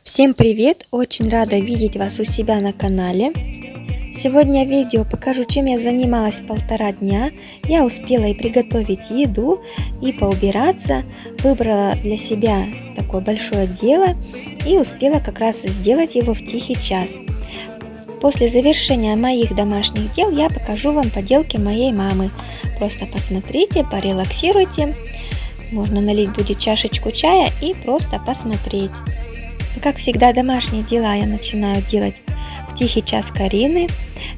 Всем привет! Очень рада видеть вас у себя на канале. Сегодня в видео покажу, чем я занималась 1,5 дня. Я успела и приготовить еду, и поубираться. Выбрала для себя такое большое дело и успела как раз сделать его в тихий час. После завершения моих домашних дел я покажу вам поделки моей мамы. Просто посмотрите, порелаксируйте. Можно налить будет чашечку чая и просто посмотреть. Как всегда, домашние дела я начинаю делать в тихий час Карины.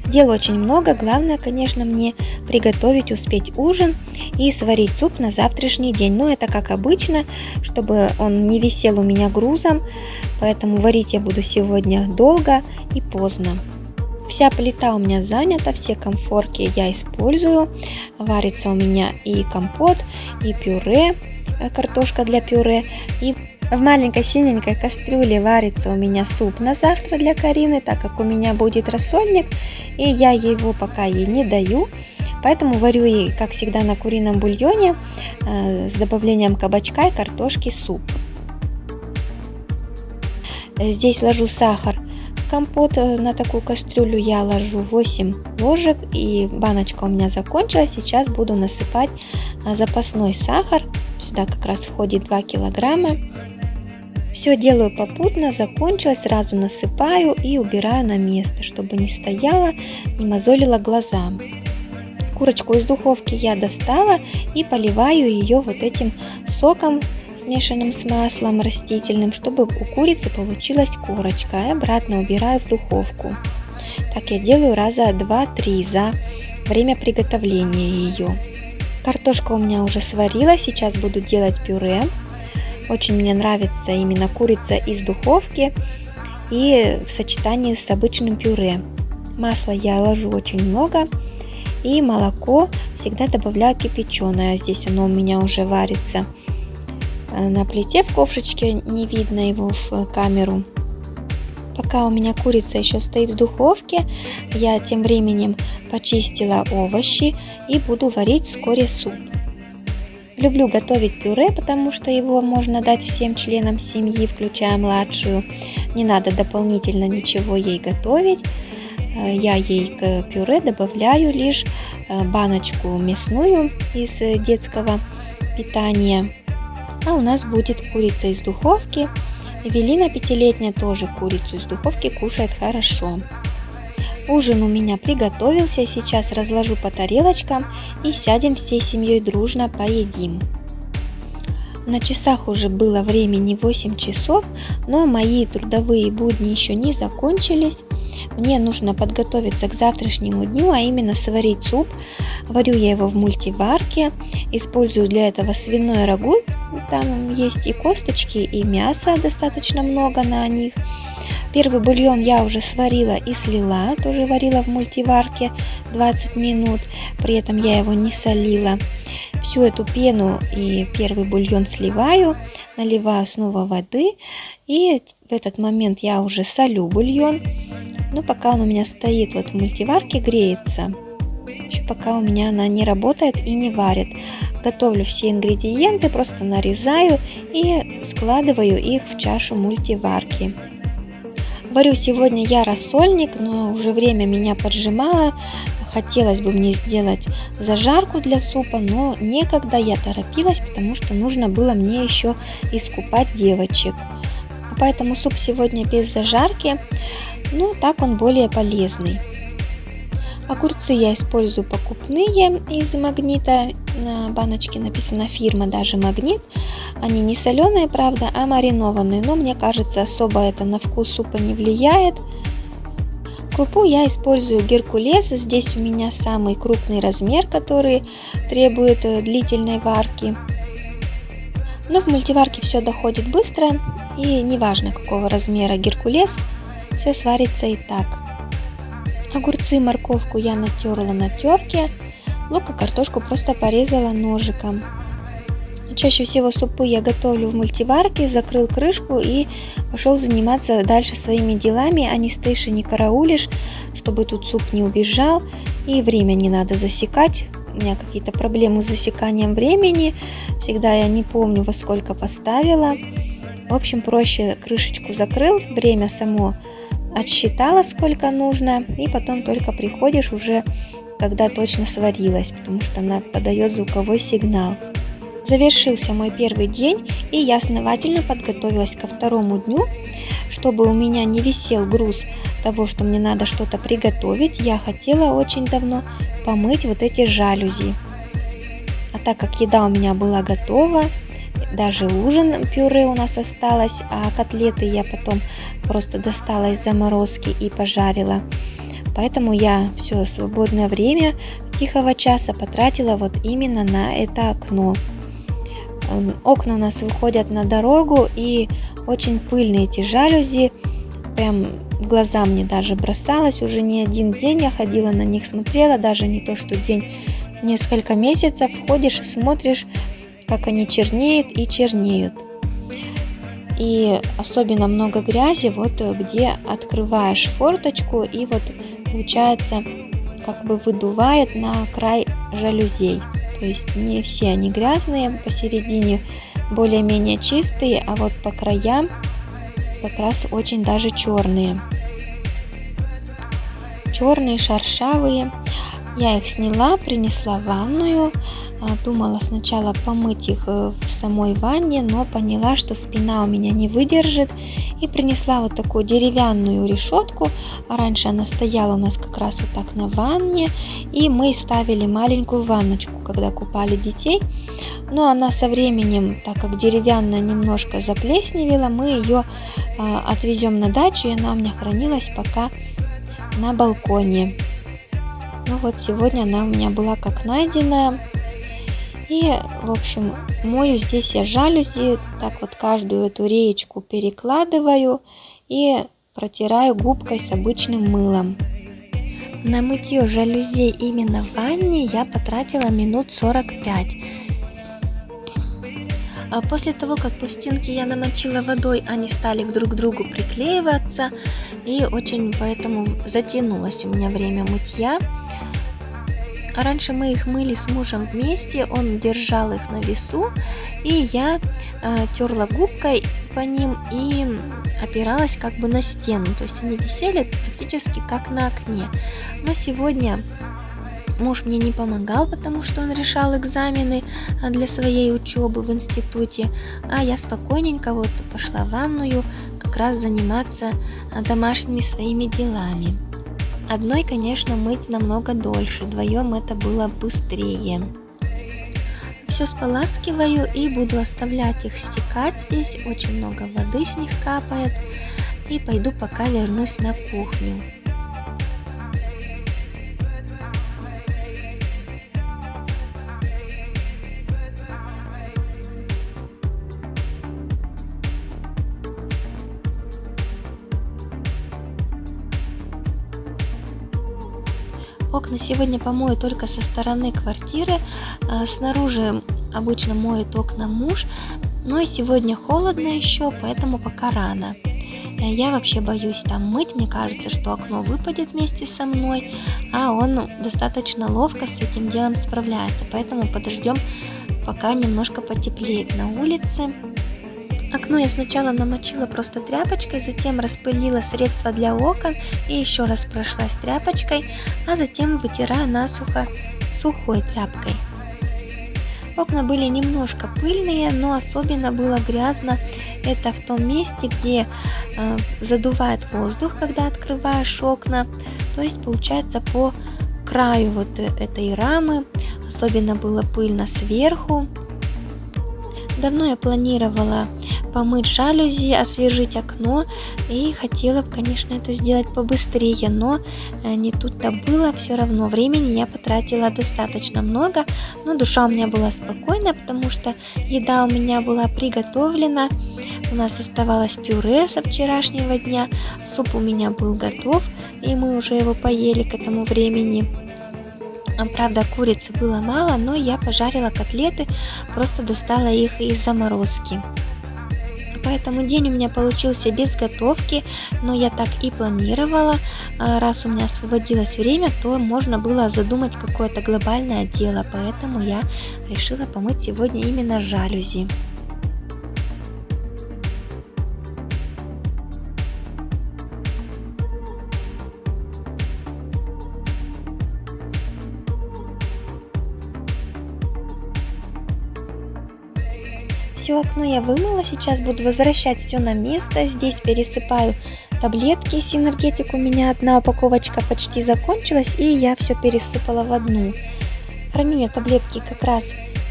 Дел очень много, главное, конечно, мне приготовить, успеть ужин и сварить суп на завтрашний день. Но это как обычно, чтобы он не висел у меня грузом, поэтому варить я буду сегодня долго и поздно. Вся плита у меня занята, все комфорки я использую. Варится у меня и компот, и пюре, картошка для пюре, и в маленькой синенькой кастрюле варится у меня суп на завтра для Карины, так как у меня будет рассольник, и я его пока ей не даю. Поэтому варю ей, как всегда, на курином бульоне с добавлением кабачка и картошки суп. Здесь ложу сахар. Компот на такую кастрюлю я ложу 8 ложек, и баночка у меня закончилась. Сейчас буду насыпать запасной сахар. Сюда как раз входит 2 килограмма. Все делаю попутно, закончилось, сразу насыпаю и убираю на место, чтобы не стояла, не мозолила глаза. Курочку из духовки я достала и поливаю ее вот этим соком, смешанным с маслом растительным, чтобы у курицы получилась корочка, и обратно убираю в духовку. Так я делаю раза 2-3 за время приготовления ее. Картошка у меня уже сварилась, сейчас буду делать пюре. Очень мне нравится именно курица из духовки и в сочетании с обычным пюре. Масла я ложу очень много, и молоко всегда добавляю кипяченое. Здесь оно у меня уже варится на плите в ковшичке, не видно его в камеру. Пока у меня курица еще стоит в духовке, я тем временем почистила овощи и буду варить вскоре суп. Люблю готовить пюре, потому что его можно дать всем членам семьи, включая младшую. Не надо дополнительно ничего ей готовить. Я ей к пюре добавляю лишь баночку мясную из детского питания. А у нас будет курица из духовки. Эвелина 5-летняя тоже курицу из духовки кушает хорошо. Ужин у меня приготовился, сейчас разложу по тарелочкам и сядем всей семьей дружно поедим. На часах уже было времени 8 часов, но мои трудовые будни еще не закончились. Мне нужно подготовиться к завтрашнему дню, а именно сварить суп. Варю я его в мультиварке, использую для этого свиное рагу. Там есть и косточки, и мяса достаточно много на них. Первый бульон я уже сварила и слила, тоже варила в мультиварке 20 минут, при этом я его не солила. Всю эту пену и первый бульон сливаю, наливаю снова воды, и в этот момент я уже солю бульон. Но пока он у меня стоит вот в мультиварке, греется, еще пока у меня она не работает и не варит. Готовлю все ингредиенты, просто нарезаю и складываю их в чашу мультиварки. Варю сегодня я рассольник, но уже время меня поджимало. Хотелось бы мне сделать зажарку для супа, но некогда, я торопилась, потому что нужно было мне еще искупать девочек. Поэтому суп сегодня без зажарки, но так он более полезный. Огурцы я использую покупные из Магнита. На баночке написано фирма даже Магнит. Они не соленые, правда, а маринованные, но мне кажется, особо это на вкус супа не влияет. Крупу я использую Геркулес. Здесь у меня самый крупный размер, который требует длительной варки. Но в мультиварке все доходит быстро, и неважно какого размера Геркулес, все сварится и так. Огурцы и морковку я натерла на терке, лук и картошку просто порезала ножиком. Чаще всего супы я готовлю в мультиварке, закрыл крышку и пошел заниматься дальше своими делами, а не стоишь и не караулишь, чтобы тут суп не убежал, и время не надо засекать. У меня какие-то проблемы с засеканием времени, всегда я не помню, во сколько поставила. В общем, проще крышечку закрыл, время само отсчитало, сколько нужно, и потом только приходишь уже, когда точно сварилась, потому что она подает звуковой сигнал. Завершился мой первый день, и я основательно подготовилась ко второму дню. Чтобы у меня не висел груз того, что мне надо что-то приготовить, я хотела очень давно помыть вот эти жалюзи. А так как еда у меня была готова, даже ужин, пюре у нас осталось, а котлеты я потом просто достала из заморозки и пожарила. Поэтому я все свободное время тихого часа потратила вот именно на это окно. Окна у нас выходят на дорогу, и очень пыльные эти жалюзи, прям в глаза мне даже бросалось. Уже не один день я ходила на них, смотрела, даже не то что день, несколько месяцев ходишь и смотришь, как они чернеют и чернеют. И особенно много грязи, вот где открываешь форточку, и вот получается как бы выдувает на край жалюзей. То есть не все они грязные, посередине более-менее чистые, а вот по краям как раз очень даже черные. Черные, шершавые. Я их сняла, принесла в ванную. Думала сначала помыть их в самой ванне, но поняла, что спина у меня не выдержит. И принесла вот такую деревянную решетку. Раньше она стояла у нас как раз вот так на ванне. И мы ставили маленькую ванночку, когда купали детей. Но она со временем, так как деревянная немножко заплесневела, мы ее отвезем на дачу. И она у меня хранилась пока на балконе. Ну вот сегодня она у меня была как найденная. И, в общем, мою здесь я жалюзи, так вот каждую эту реечку перекладываю и протираю губкой с обычным мылом. На мытье жалюзей именно в ванне я потратила минут 45. А после того, как пластинки я намочила водой, они стали друг к другу приклеиваться, и очень поэтому затянулось у меня время мытья. А раньше мы их мыли с мужем вместе, он держал их на весу, и я терла губкой по ним и опиралась как бы на стену, то есть они висели практически как на окне. Но сегодня муж мне не помогал, потому что он решал экзамены для своей учебы в институте, а я спокойненько вот пошла в ванную как раз заниматься домашними своими делами. Одной, конечно, мыть намного дольше, вдвоем это было быстрее. Все споласкиваю и буду оставлять их стекать здесь, очень много воды с них капает, и пойду пока вернусь на кухню. Окна сегодня помою только со стороны квартиры, снаружи обычно моет окна муж, но и сегодня холодно еще, поэтому пока рано. Я вообще боюсь там мыть, мне кажется, что окно выпадет вместе со мной, а он достаточно ловко с этим делом справляется, поэтому подождем, пока немножко потеплеет на улице. Окно я сначала намочила просто тряпочкой, затем распылила средство для окон и еще раз прошлась тряпочкой, а затем вытираю насухо сухой тряпкой. Окна были немножко пыльные, но особенно было грязно это в том месте, где задувает воздух, когда открываешь окна, то есть получается по краю вот этой рамы, особенно было пыльно сверху. Давно я планировала помыть жалюзи, освежить окно, и хотела бы, конечно, это сделать побыстрее, но не тут-то было, все равно времени я потратила достаточно много, но душа у меня была спокойна, потому что еда у меня была приготовлена, у нас оставалось пюре со вчерашнего дня, суп у меня был готов, и мы уже его поели к этому времени. Правда, курицы было мало, но я пожарила котлеты, просто достала их из заморозки. Поэтому день у меня получился без готовки, но я так и планировала. Раз у меня освободилось время, то можно было задумать какое-то глобальное дело, поэтому я решила помыть сегодня именно жалюзи. Все окно я вымыла, сейчас буду возвращать все на место. Здесь пересыпаю таблетки. Синергетик у меня одна упаковочка почти закончилась, и я все пересыпала в одну. Храню я таблетки как раз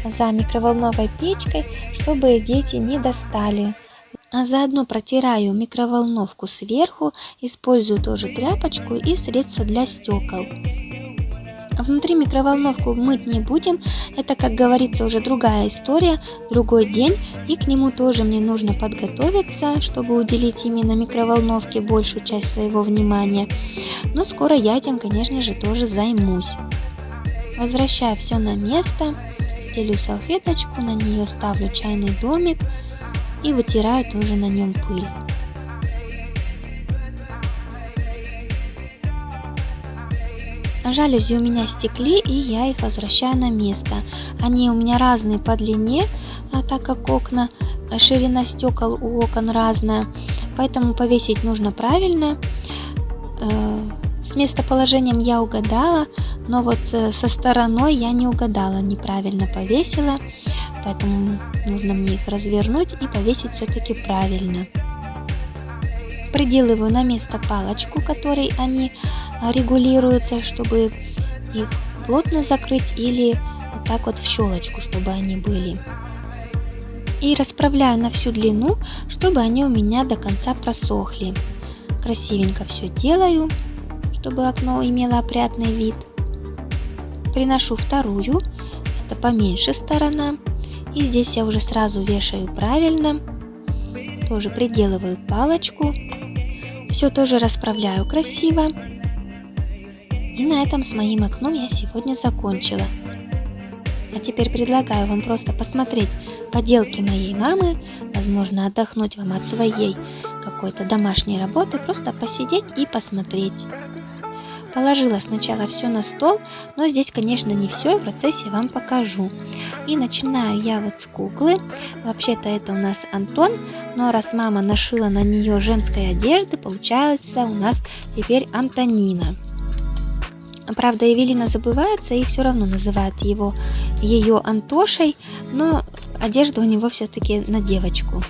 за микроволновой печкой, чтобы дети не достали. А заодно протираю микроволновку сверху, использую тоже тряпочку и средство для стекол. Внутри микроволновку мыть не будем, это, как говорится, уже другая история, другой день, и к нему тоже мне нужно подготовиться, чтобы уделить именно микроволновке большую часть своего внимания. Но скоро я этим, конечно же, тоже займусь. Возвращаю все на место, стелю салфеточку, на нее ставлю чайный домик и вытираю тоже на нем пыль. Жалюзи у меня стекли, и я их возвращаю на место. Они у меня разные по длине, так как ширина стекол у окон разная, поэтому повесить нужно правильно. С местоположением я угадала, но вот со стороной я не угадала, неправильно повесила, поэтому нужно мне их развернуть и повесить все-таки правильно. Приделываю на место палочку, которой они регулируются, чтобы их плотно закрыть или вот так вот в щелочку, чтобы они были. И расправляю на всю длину, чтобы они у меня до конца просохли. Красивенько все делаю, чтобы окно имело опрятный вид. Приношу вторую, это поменьше сторона. И здесь я уже сразу вешаю правильно. Тоже приделываю палочку. Все тоже расправляю красиво. И на этом с моим окном я сегодня закончила. А теперь предлагаю вам просто посмотреть поделки моей мамы, возможно, отдохнуть вам от своей какой-то домашней работы, просто посидеть и посмотреть. Положила сначала все на стол, но здесь, конечно, не все, в процессе вам покажу. И начинаю я вот с куклы. Вообще-то это у нас Антон, но раз мама нашила на нее женской одежды, получается у нас теперь Антонина. Правда, Эвелина забывается и все равно называют ее Антошей, но одежда у него все-таки на девочку.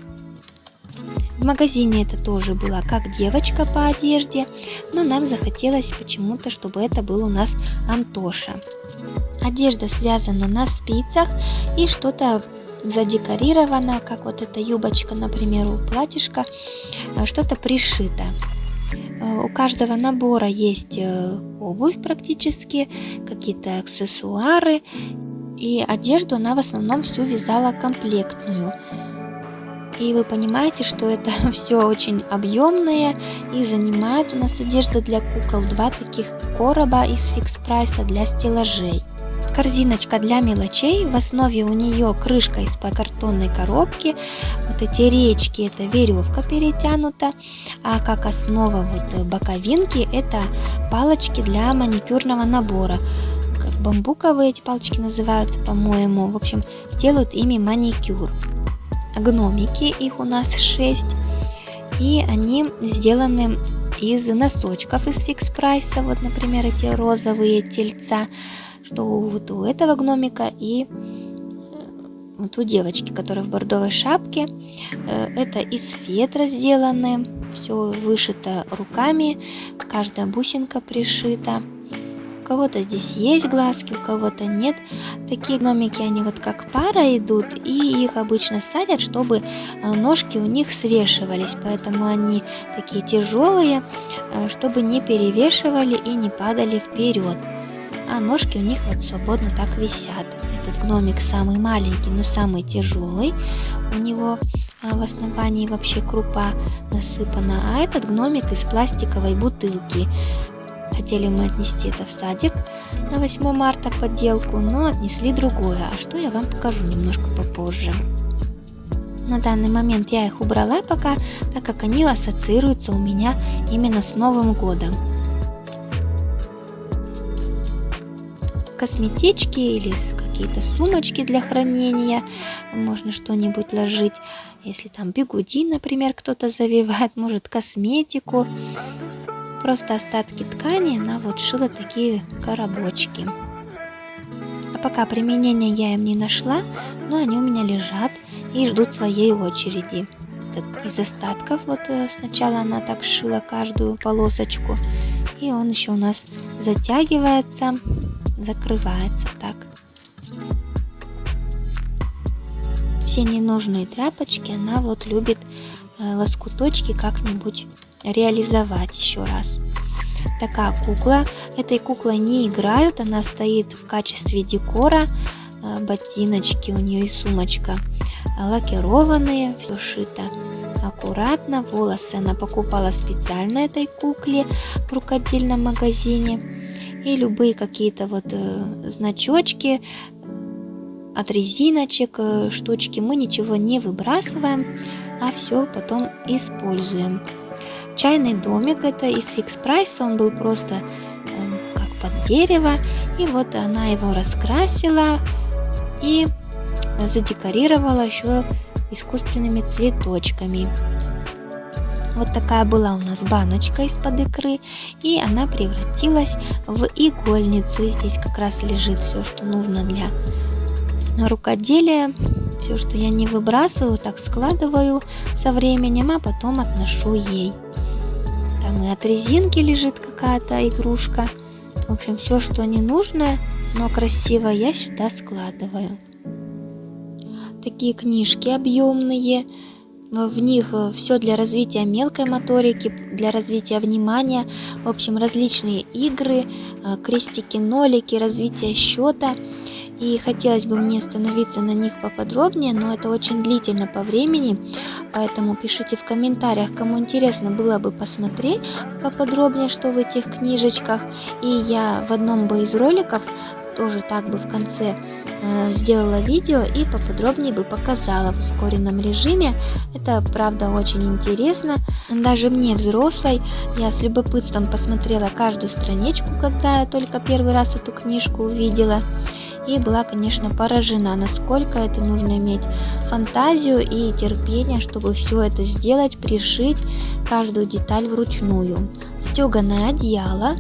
В магазине это тоже была как девочка по одежде, но нам захотелось почему-то, чтобы это был у нас Антоша. Одежда связана на спицах и что-то задекорировано, как вот эта юбочка, например, у платьишка, что-то пришито. У каждого набора есть обувь практически, какие-то аксессуары, и одежду она в основном всю вязала комплектную. И вы понимаете, что это все очень объемное, и занимает у нас одежда для кукол 2 таких короба из фикс-прайса для стеллажей. Корзиночка для мелочей, в основе у нее крышка из-под картонной коробки, вот эти речки это веревка перетянута, а как основа вот боковинки это палочки для маникюрного набора. Как бамбуковые эти палочки называются, по-моему, в общем, делают ими маникюр. Гномики, их у нас 6, и они сделаны из носочков из фикс-прайса, вот, например, эти розовые тельца, что вот у этого гномика и вот у девочки, которая в бордовой шапке. Это из фетра сделаны, все вышито руками, каждая бусинка пришита. У кого-то здесь есть глазки, у кого-то нет. Такие гномики, они вот как пара идут, и их обычно садят, чтобы ножки у них свешивались. Поэтому они такие тяжелые, чтобы не перевешивали и не падали вперед. А ножки у них вот свободно так висят. Этот гномик самый маленький, но самый тяжелый. У него в основании вообще крупа насыпана. А этот гномик из пластиковой бутылки. Хотели мы отнести это в садик на 8 марта подделку, но отнесли другое, а что я вам покажу немножко попозже. На данный момент я их убрала пока, так как они ассоциируются у меня именно с Новым годом. Косметички или какие-то сумочки для хранения, можно что-нибудь ложить, если там бигуди, например, кто-то завивает, может косметику. Просто остатки ткани она вот шила такие коробочки. А пока применения я им не нашла, но они у меня лежат. и ждут своей очереди. Из остатков вот сначала она так шила каждую полосочку, и он еще у нас затягивается, закрывается так. Все ненужные тряпочки она вот любит лоскуточки как-нибудь реализовать еще раз. Такая кукла. Этой куклой не играют, она стоит в качестве декора. Ботиночки у нее и сумочка лакированные, все шито аккуратно. Волосы она покупала специально этой кукле в рукодельном магазине. И любые какие-то вот значочки от резиночек, штучки мы ничего не выбрасываем, а все потом используем. Чайный домик, это из фикс прайса, он был просто как под дерево, и вот она его раскрасила и задекорировала еще искусственными цветочками. Вот такая была у нас баночка из-под икры, и она превратилась в игольницу. И здесь как раз лежит все, что нужно для рукоделия. Все, что я не выбрасываю, так складываю со временем, а потом отношу ей. Там и от резинки лежит какая-то игрушка. В общем, все, что не нужно, но красиво, я сюда складываю. Такие книжки объемные. В них все для развития мелкой моторики, для развития внимания. В общем, различные игры, крестики, нолики, развитие счета. И хотелось бы мне остановиться на них поподробнее, но это очень длительно по времени. Поэтому пишите в комментариях, кому интересно было бы посмотреть поподробнее, что в этих книжечках. И я в одном бы из роликов тоже так бы в конце сделала видео и поподробнее бы показала в ускоренном режиме. Это правда очень интересно. Даже мне, взрослой, я с любопытством посмотрела каждую страничку, когда я только первый раз эту книжку увидела. И была, конечно, поражена, насколько это нужно иметь фантазию и терпение, чтобы все это сделать, пришить каждую деталь вручную. Стеганое одеяло,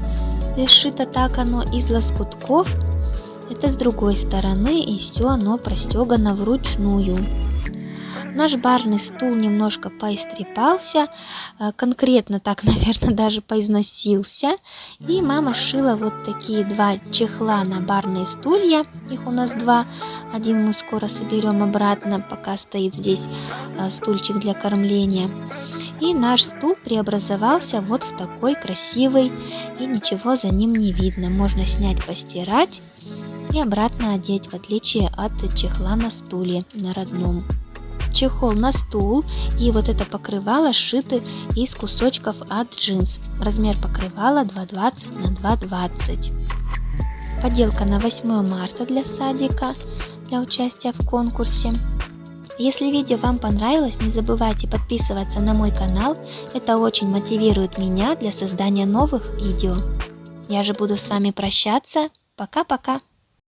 сшито так оно из лоскутков. Это с другой стороны, и все оно простегано вручную. Наш барный стул немножко поистрепался, конкретно так, наверное, даже поизносился. И мама сшила вот такие два чехла на барные стулья. Их у нас два. Один мы скоро соберем обратно, пока стоит здесь стульчик для кормления. И наш стул преобразовался вот в такой красивый, и ничего за ним не видно. Можно снять, постирать и обратно одеть, в отличие от чехла на стуле, на родном. Чехол на стул и вот это покрывало сшиты из кусочков от джинс. Размер покрывала 2,20 на 2,20. Поделка на 8 марта для садика, для участия в конкурсе. Если видео вам понравилось, не забывайте подписываться на мой канал. Это очень мотивирует меня для создания новых видео. Я же буду с вами прощаться. Пока-пока.